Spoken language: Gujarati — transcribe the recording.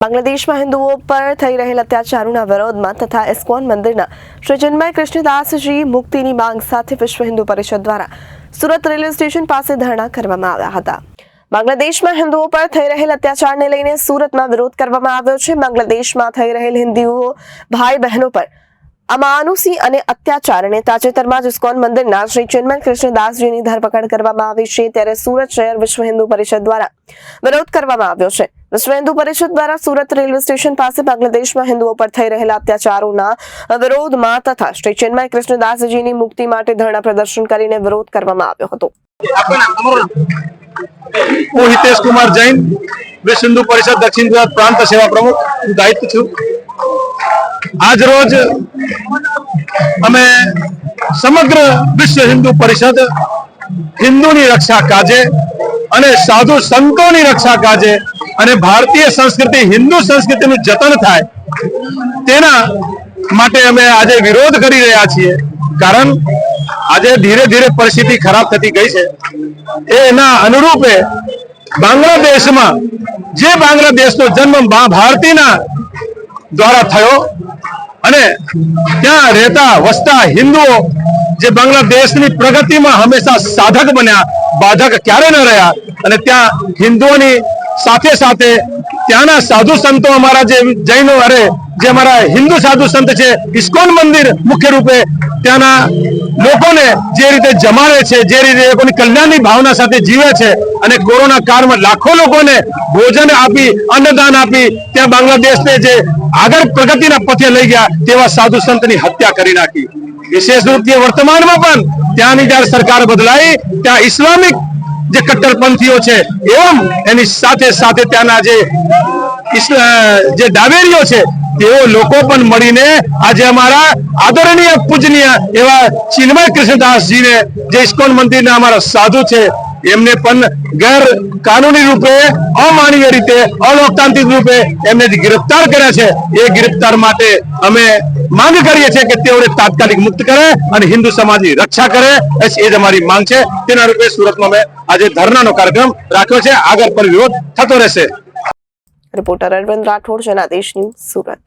बांग्लादेश में हिंदुओं पर थई रहेल अत्याचारों विरोध में तथा इस्कॉन मंदिर श्री चिन्मय कृष्णदासजी मुक्तिनी मांग साथे विश्व हिंदू परिषद द्वारा सूरत रेलवे स्टेशन पास धरना करवामां આવ્યા હતા। बांग्लादेश में हिंदुओं पर थई रहेल अत्याचार ने लईने सूरत में विरोध करवामां આવ્યો છે। बांग्लादेश में थई रहेल हिंदुओं भाई बहनों पर अमानुषी અને અત્યાચારને તાજેતરમાં જ ઇસ્કોન મંદિરના શ્રી ચિન્મય કૃષ્ણદાસજીની ધરપકડ કરવામાં આવી છે, ત્યારે સુરત શહેર વિશ્વ હિન્દુ પરિષદ દ્વારા વિરોધ કરવામાં આવ્યો છે। વિશ્વ હિન્દુ પરિષદ દ્વારા સુરત રેલવે સ્ટેશન પાસે બાંગ્લાદેશમાં હિન્દુઓ પર થઈ રહેલા અત્યાચારોના વિરોધમાં તથા શ્રી ચિન્મય કૃષ્ણદાસજીની મુક્તિ માટે ધરણા પ્રદર્શન કરીને વિરોધ કરવામાં આવ્યો હતો। હું હિતેશ કુમાર જૈન, વિશ્વ હિન્દુ પરિષદ દક્ષિણ ગુજરાત પ્રાંત સેવા પ્રમુખ દાયિત્વ છું। आज रोज અમે સમગ્ર વિશ્વ હિન્દુ પરિષદ હિન્દુની રક્ષા કાજે અને સાધુ સંતોની રક્ષા કાજે અને ભારતીય સંસ્કૃતિ હિન્દુ સંસ્કૃતિનું જતન થાય તેના માટે અમે આજે વિરોધ કરી રહ્યા છીએ। કારણ આજે ધીરે ધીરે પરિસ્થિતિ ખરાબ થતી ગઈ છે। એના અનુરૂપે બાંગ્લાદેશમાં જે બાંગ્લાદેશનો જન્મ ભારતીના દ્વારા થયો અને ત્યાં રહેતા વસતા હિન્દુઓ જે બાંગ્લાદેશની પ્રગતિમાં હંમેશા સાધક બન્યા, બાધક ક્યારે ન રહ્યા। અને ત્યાં હિન્દુઓની સાથે સાથે ત્યાંના સાધુ સંતો અમારા જે જૈનો જે અમારા હિન્દુ સાધુ સંત છે, ઇસ્કોન મંદિર મુખ્ય રૂપે ત્યાંના લોકોને જે રીતે જમાડે છે, જે રીતે લોકોની કલ્યાણની ભાવના સાથે જીવે છે અને કોરોના કાળમાં લાખો લોકોને ભોજન આપી, અન્નદાન આપી ત્યાં બાંગ્લાદેશને જે આગળ પ્રગતિના પથે લઈ ગયા તેવા સાધુ સંતની હત્યા કરી નાખી। વિશેષ રૂપથી વર્તમાનમાં પણ ત્યાંની જ્યારે સરકાર બદલાઈ ત્યાં ઇસ્લામિક જે કટ્ટરપંથીઓ છે એવમ એની સાથે સાથે ત્યાંના જે ડાવેરીઓ છે તેઓ લોકો પણ મળીને આજે અમારા આદરણીય પૂજનીય એવા ચિન્મય કૃષ્ણદાસજીને જે ઇસ્કોન મંદિરના અમારા સાધુ છે એમને પણ ગેર કાનૂની રૂપે અમાનવીય રીતે અલોકતાંત્રિક રૂપે એમને गिरफ्तार કર્યા છે। એ गिरफ्तार માટે અમે માંગ કરીએ છીએ કે તેઓને તાત્કાલિક મુક્ત કરે અને હિન્દુ સમાજની રક્ષા કરે, એ જ અમારી માંગ છે। તેના રૂપે સુરતમાં અમે આજે ધરણાનો કાર્યક્રમ રાખ્યો છે। આગળ પર વિરોધ થતો રહેશે। रिपोर्टर अरविंद राठौड़, जनादेश न्यूज, सूरत।